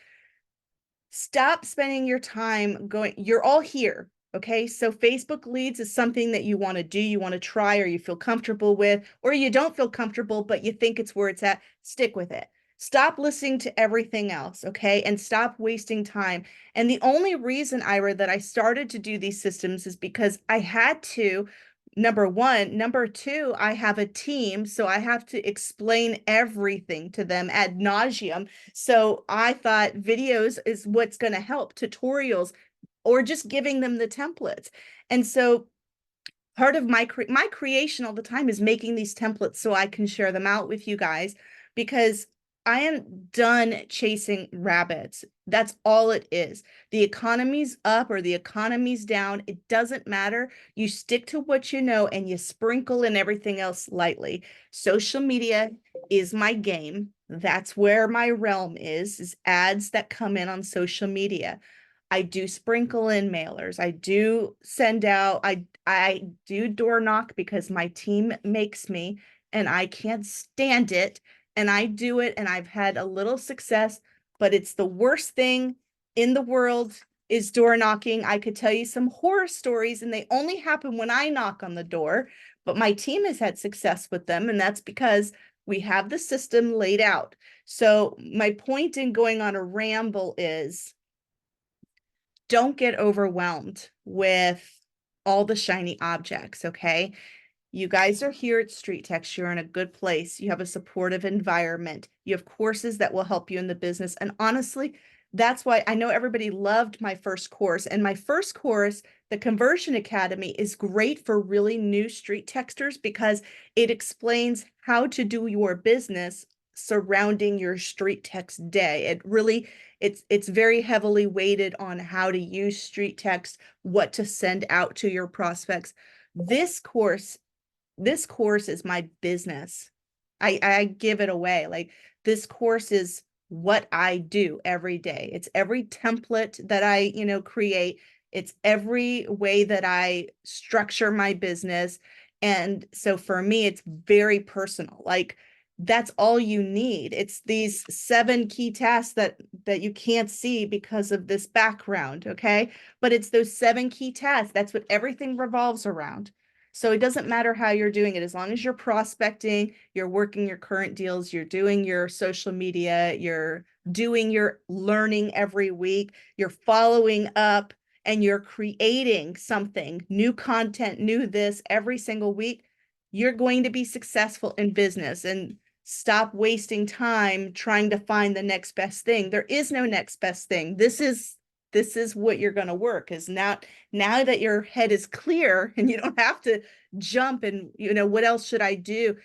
stop spending your time going, you're all here. Okay. So Facebook leads is something that you want to do, you want to try, or you feel comfortable with, or you don't feel comfortable, but you think it's where it's at. Stick with it. Stop listening to everything else. Okay. And stop wasting time. And the only reason, Ira, that I started to do these systems is because I had to. Number one. Number two, I have a team, so I have to explain everything to them ad nauseum. So I thought videos is what's going to help, tutorials, or just giving them the templates. And so part of my creation all the time is making these templates so I can share them out with you guys, because I am done chasing rabbits. That's all it is. The economy's up or the economy's down. It doesn't matter. You stick to what you know and you sprinkle in everything else lightly. Social media is my game. That's where my realm is ads that come in on social media. I do sprinkle in mailers. I do send out, I do door knock because my team makes me and I can't stand it. And I do it and I've had a little success, but it's the worst thing in the world is door knocking. I could tell you some horror stories and they only happen when I knock on the door, but my team has had success with them. And that's because we have the system laid out. So my point in going on a ramble is, don't get overwhelmed with all the shiny objects, okay? You guys are here at Street Text. You're in a good place. You have a supportive environment. You have courses that will help you in the business. And honestly, that's why I know everybody loved my first course. And my first course, the Conversion Academy, is great for really new street texters because it explains how to do your business surrounding your street text day. It really, it's very heavily weighted on how to use street text, what to send out to your prospects. This course is my business. I give it away. Like, this course is what I do every day. It's every template that I, create. It's every way that I structure my business. And so for me, it's very personal. Like, that's all you need. It's these 7 key tasks that you can't see because of this background, okay? But it's those 7 key tasks. That's what everything revolves around. So it doesn't matter how you're doing it, as long as you're prospecting, you're working your current deals, you're doing your social media, you're doing your learning every week, you're following up, and you're creating something, new content, new this every single week, you're going to be successful in business. And stop wasting time trying to find the next best thing. There is no next best thing. This is what you're going to work. Is now that your head is clear and you don't have to jump and, what else should I do?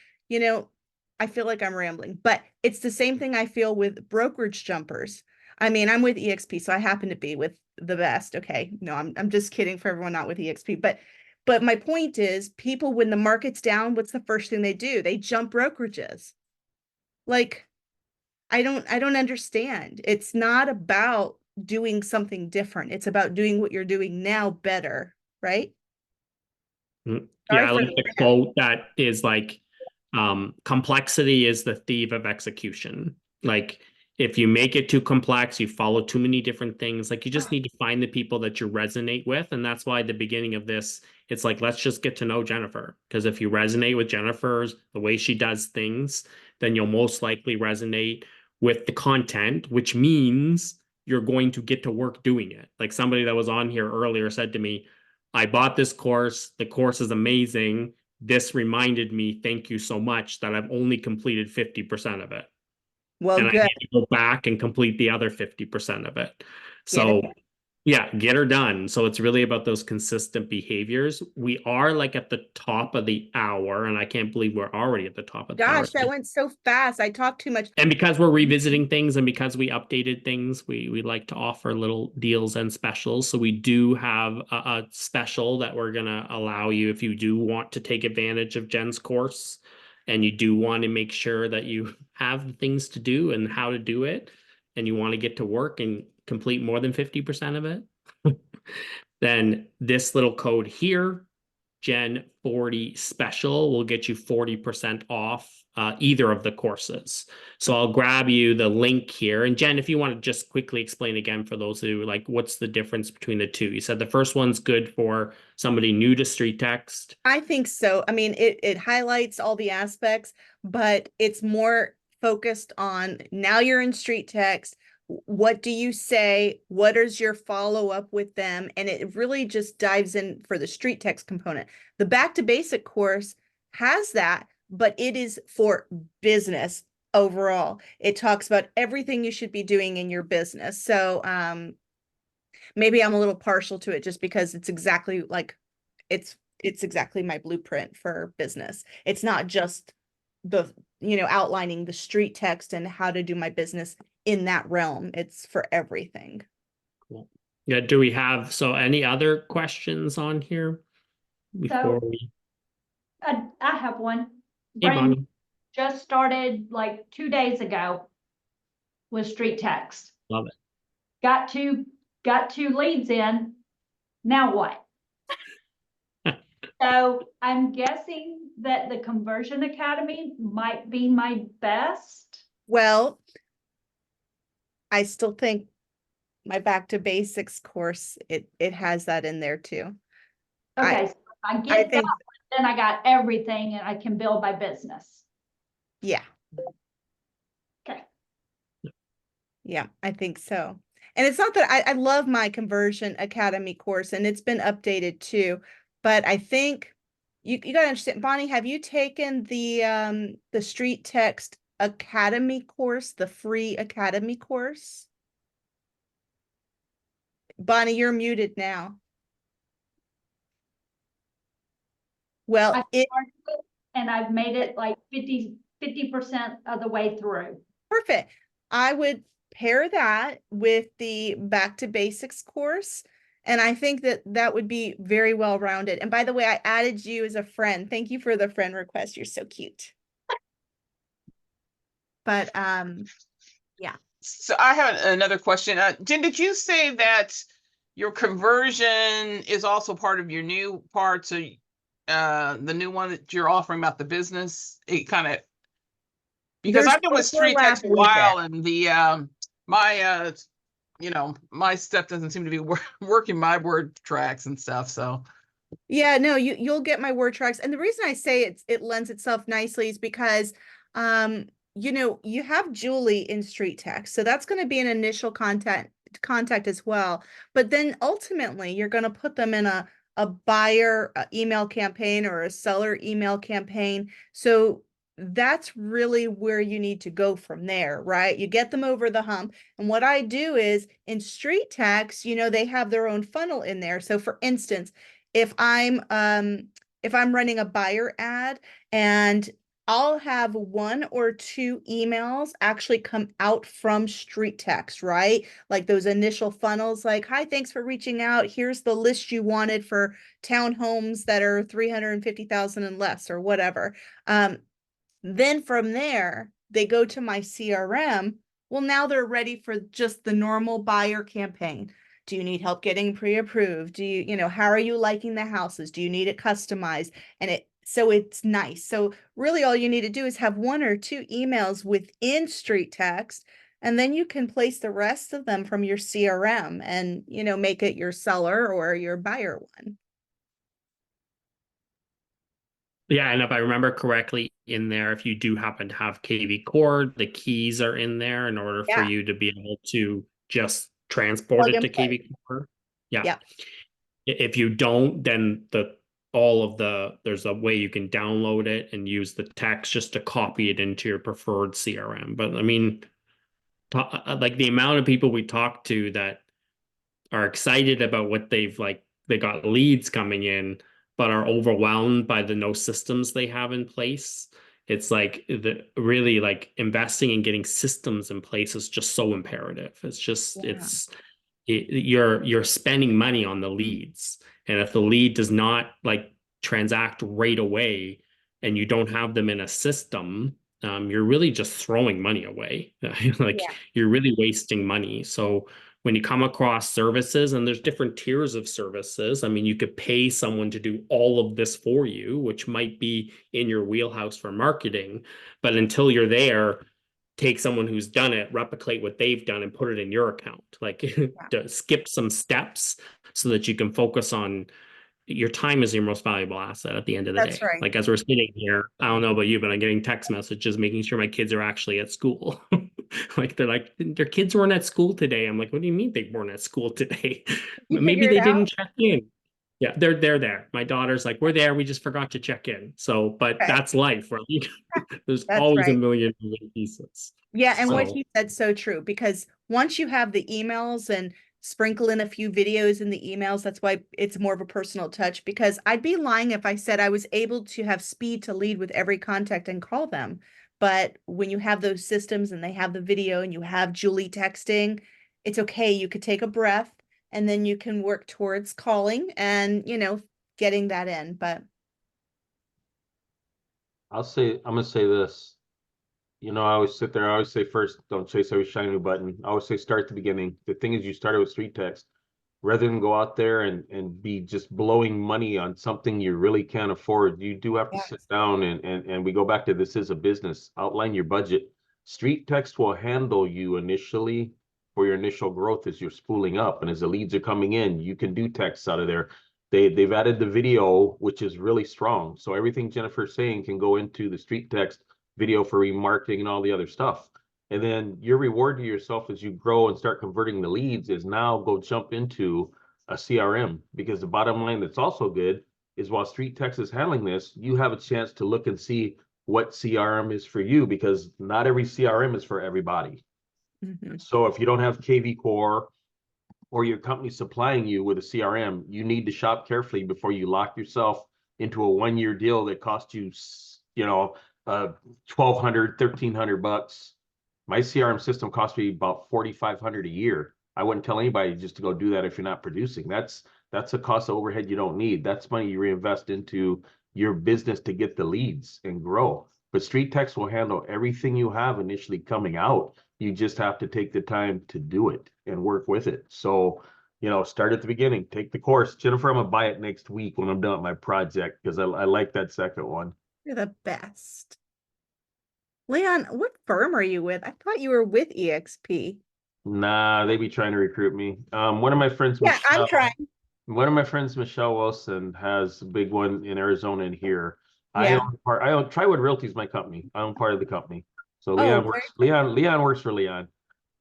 I feel like I'm rambling, but it's the same thing I feel with brokerage jumpers. I mean, I'm with EXP, so I happen to be with the best. Okay. No, I'm just kidding for everyone not with EXP, but my point is, people, when the market's down, what's the first thing they do? They jump brokerages. Like, I don't understand. It's not about doing something different. It's about doing what you're doing now better, right? Yeah, I Sorry for like the quote that is like, complexity is the thief of execution. Like, if you make it too complex, you follow too many different things. Like, you just need to find the people that you resonate with. And that's why at the beginning of this, it's like, let's just get to know Jenifer. Because if you resonate with Jenifer's, the way she does things, then you'll most likely resonate with the content, which means you're going to get to work doing it. Like, somebody that was on here earlier said to me, I bought this course. The course is amazing. This reminded me, thank you so much, that I've only completed 50% of it. Well, And I good. need to go back and complete the other 50% of it. Get So it. yeah, get her done. So it's really about those consistent behaviors. We are like at the top of the hour, and I can't believe we're already at the top of the hour. Gosh, that went so fast. I talked too much. And because we're revisiting things and because we updated things, we like to offer little deals and specials. So we do have a special that we're going to allow you, if you do want to take advantage of Jen's course and you do want to make sure that you have the things to do and how to do it. and you want to get to work and complete more than 50% of it, then this little code here, Gen 40 special, will get you 40% off either of the courses. So I'll grab you the link here. And Jen, if you want to just quickly explain again for those who like, what's the difference between the two? You said the first one's good for somebody new to street text. I think so. I mean, it highlights all the aspects, but it's more focused on now you're in street text. What do you say? What is your follow-up with them? And it really just dives in for the street text component. The Back to Basic course has that, but it is for business overall. It talks about everything you should be doing in your business. So maybe I'm a little partial to it just because it's exactly like it's exactly my blueprint for business. It's not just the, outlining the street text and how to do my business in that realm. It's for everything. Cool. Yeah, do we have, so any other questions on here before we? I have one. Hey, Brandon Bonnie. just started like 2 days ago with street text. Love it. Got two leads in. Now what? So I'm guessing that the Conversion Academy might be my best. Well, I still think my Back to Basics course, it has that in there too. Okay, so if I get that, then I got everything and I can build my business. Yeah. Okay. Yeah, I think so. And it's not that I love my Conversion Academy course, and it's been updated too. But I think you gotta understand, Bonnie, have you taken the Street Text Academy course, the free Academy course? Bonnie, you're muted now. Well, and I've made it like 50% of the way through. Perfect. I would pair that with the Back to Basics course. And I think that that would be very well rounded. And by the way, I added you as a friend. Thank you for the friend request. You're so cute. But yeah. So I have another question. Jen, did you say that your conversion is also part of your new part? So the new one that you're offering about the business, it kind of, because I've been with street text a while, and the my my stuff doesn't seem to be working my word tracks and stuff. So yeah, no, you'll get my word tracks. And the reason I say it lends itself nicely is because you have Julie in street text. So that's going to be an initial contact as well. But then ultimately you're going to put them in a buyer email campaign or a seller email campaign. So that's really where you need to go from there, right? You get them over the hump. And what I do is in street text, they have their own funnel in there. So for instance, if I'm running a buyer ad, and I'll have 1 or 2 emails actually come out from street text, right? Like those initial funnels, like, hi, thanks for reaching out. Here's the list you wanted for townhomes that are 350,000 and less or whatever. Then from there, they go to my CRM. Well, now they're ready for just the normal buyer campaign. Do you need help getting pre-approved? Do you, how are you liking the houses? Do you need it customized? And so it's nice. So really all you need to do is have 1 or 2 emails within street text, and then you can place the rest of them from your CRM and, make it your seller or your buyer one. Yeah, and if I remember correctly, in there, if you do happen to have KV Core, the keys are in there in order for you to be able to just transport it to KV Core. Yeah. If you don't, then there's a way you can download it and use the text just to copy it into your preferred CRM. But I mean, like the amount of people we talk to that are excited about what they got leads coming in, but are overwhelmed by the no systems they have in place. It's like really like investing in getting systems in place is just so imperative. It's just you're spending money on the leads, and if the lead does not like transact right away, and you don't have them in a system, you're really just throwing money away. Like Yeah. you're really wasting money. So when you come across services, and there's different tiers of services, I mean, you could pay someone to do all of this for you, which might be in your wheelhouse for marketing. But until you're there, take someone who's done it, replicate what they've done, and put it in your account. Like to skip some steps so that you can focus on your time is your most valuable asset at the end of the That's day. right. Like as we're sitting here, I don't know about you, but I'm getting text messages making sure my kids are actually at school. Like they're like, their kids weren't at school today. I'm like, what do you mean they weren't at school today? You Maybe figure it they out? didn't check in. Yeah, they're there. My daughter's like, we're there. We just forgot to check in. So, but Okay. that's life, right? There's That's always a right. million moving pieces. Yeah, and what So he said so true, because once you have the emails and sprinkle in a few videos in the emails, that's why it's more of a personal touch, because I'd be lying if I said I was able to have speed to lead with every contact and call them. But when you have those systems and they have the video and you have Julie texting, it's okay. You could take a breath and then you can work towards calling and, getting that in. But I'm gonna say this. You know, I always sit there, I always say first, don't chase every shiny button. I always say start at the beginning. The thing is you started with street text. Rather than go out there and be just blowing money on something you really can't afford, you do have to sit yes. down and we go back to this is a business. Outline your budget. Street text will handle you initially for your initial growth as you're spooling up. And as the leads are coming in, you can do texts out of there. They've added the video, which is really strong. So everything Jenifer's saying can go into the street text video for remarketing and all the other stuff. And then your reward to yourself as you grow and start converting the leads is now go jump into a CRM, because the bottom line that's also good is while Street Text is handling this, you have a chance to look and see what CRM is for you, because not every CRM is for everybody. Mhm. So if you don't have KV Core or your company supplying you with a CRM, you need to shop carefully before you lock yourself into a 1-year deal that costs you, you know, 1,200, 1,300 bucks. My CRM system cost me about 4,500 a year. I wouldn't tell anybody just to go do that if you're not producing. That's a cost of overhead you don't need. That's money you reinvest into your business to get the leads and grow. But Street Text will handle everything you have initially coming out. You just have to take the time to do it and work with it. So, you know, start at the beginning, take the course. Jenifer, I'm gonna buy it next week when I'm done with my project because I like that second one. You're the best. Leon, what firm are you with? I thought you were with EXP. Nah, they be trying to recruit me. One of my friends, Yeah, I'm Michelle, trying. one of my friends, Michelle Wilson, has a big one in Arizona and here. Yeah. I own Trywood Realty is my company. I own part of the company. So Oh, Leon works for Leon.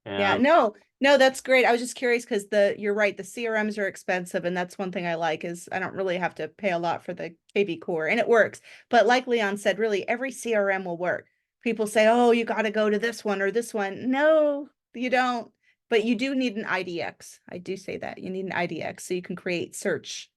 yeah, And no, that's great. I was just curious because you're right, the CRMs are expensive, and that's one thing I like is I don't really have to pay a lot for the KV Core, and it works. But like Leon said, really every CRM will work. People say, "Oh, you got to go to this one or this one." No, you don't. But you do need an IDX. I do say that you need an IDX so you can create search.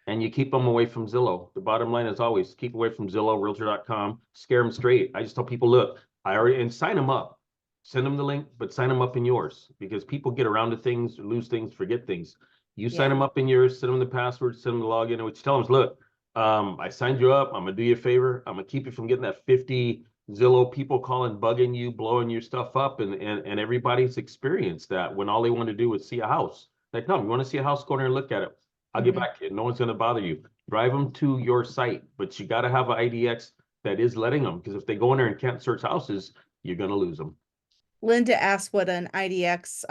and you keep them away from Zillow. The bottom line is always keep away from Zillow, Realtor.com, scare them straight. I just tell people, look, I already, and sign them up. Send them the link, but sign them up in yours because people get around to things, lose things, forget things. You sign Yeah. them up in yours, send them the password, send them the login, and what you tell them is, look, I signed you up. I'm gonna do you a favor. I'm gonna keep you from getting that 50 Zillow people calling, bugging you, blowing your stuff up, and everybody's experienced that when all they want to do is see a house. Like, no, you want to see a house, go in there and look at it. I'll get Mhm. back to you. No one's going to bother you. Drive them to your site, but you got to have an IDX that is letting them, because if they go in there and can't search houses, you're going to lose them. Linda asked what an IDX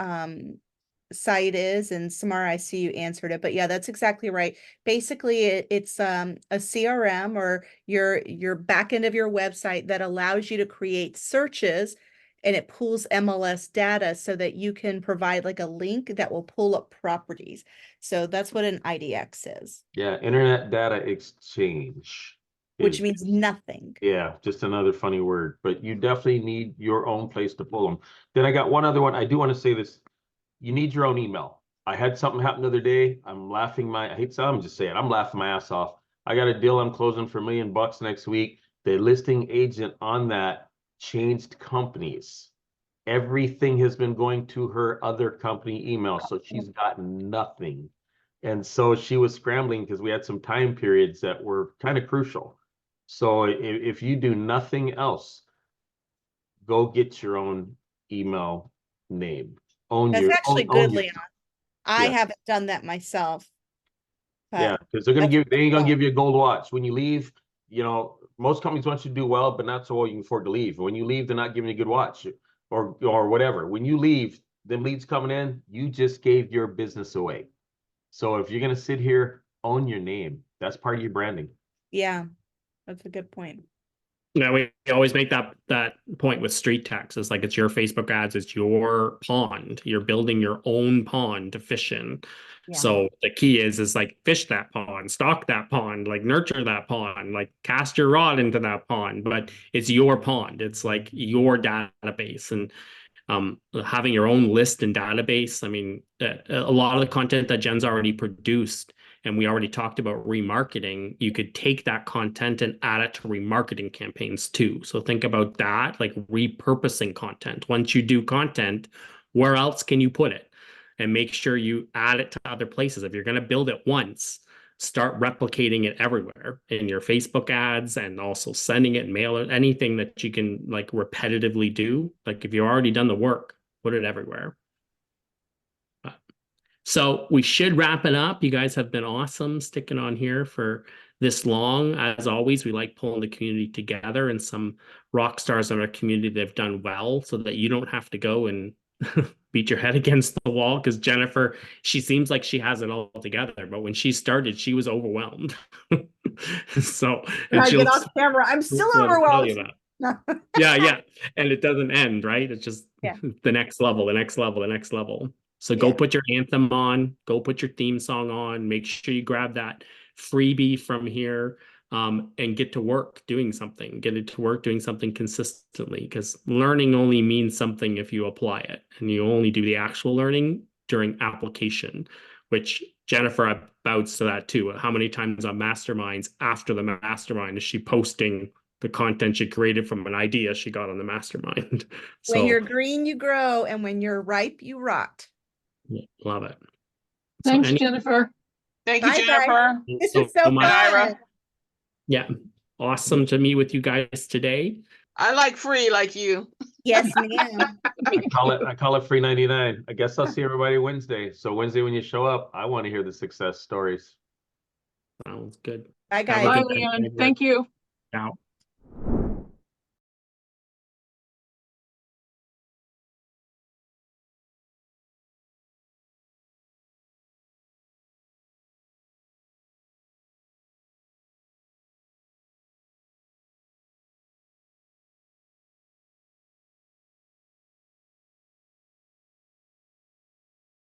site is, and Samara, I see you answered it, but yeah, that's exactly right. Basically, it's a CRM or your back end of your website that allows you to create searches, and it pulls MLS data so that you can provide like a link that will pull up properties. So that's what an IDX is, Yeah, internet data exchange which is, means nothing. yeah, just another funny word, but you definitely need your own place to pull them. Then I got one other one. I do want to say this. You need your own email. I had something happen the other day. I hate to, I'm just saying, I'm laughing my ass off. I got a deal I'm closing for $1 million next week. The listing agent on that changed companies. Everything has been going to her other company email, so she's gotten nothing. And so she was scrambling because we had some time periods that were kind of crucial. So if you do nothing else, go get your own email name. Own That's your actually own good, your Leon. I Yeah. haven't done that myself. Yeah, But because they're gonna that's give they ain't gonna good. give you a gold watch when you leave. You know, most companies want you to do well, but not so well you can afford to leave. When you leave, they're not giving you a good watch or whatever. When you leave, them leads coming in, you just gave your business away. So if you're gonna sit here, own your name. That's part of your branding. Yeah, that's a good point. Now we always make that point with street tax. It's like it's your Facebook ads, it's your pond. You're building your own pond to fish in. Yeah. So the key is like fish that pond, stock that pond, like nurture that pond, like cast your rod into that pond. But it's your pond. It's like your database. And having your own list and database. I mean, a lot of the content that Jen's already produced, and we already talked about remarketing, you could take that content and add it to remarketing campaigns too. So think about that, like repurposing content. Once you do content, where else can you put it? And make sure you add it to other places. If you're going to build it once, start replicating it everywhere in your Facebook ads and also sending it, mail it, anything that you can like repetitively do. Like if you've already done the work, put it everywhere. So we should wrap it up. You guys have been awesome sticking on here for this long. As always, we like pulling the community together, and some rock stars in our community that have done well so that you don't have to go and beat your head against the wall. Because Jenifer, she seems like she has it all together, but when she started, she was overwhelmed. So, and I she'll get off camera. I'm still tell you overwhelmed. that. Yeah. And it doesn't end, right? It's just Yeah. the next level, the next level, the next level. So go Yeah. put your anthem on, go put your theme song on, make sure you grab that freebie from here, and get to work doing something, get it to work doing something consistently, because learning only means something if you apply it, and you only do the actual learning during application, which Jenifer bouts to that too. How many times on masterminds after the mastermind is she posting the content she created from an idea she got on the mastermind? When So you're green, you grow, and when you're ripe, you rot. love it. Thanks, any- Jenifer. Thank you, Bye, guys. Jennifer. This is so much. And Ira. fun. Yeah, awesome to meet with you guys today. I like free like you. Yes, ma'am. I call it free 99. I guess I'll see everybody Wednesday. So Wednesday when you show up, I want to hear the success stories. Sounds good. Bye, Have a guys. Bye, good night, Leon. everyone. Thank you. Ciao.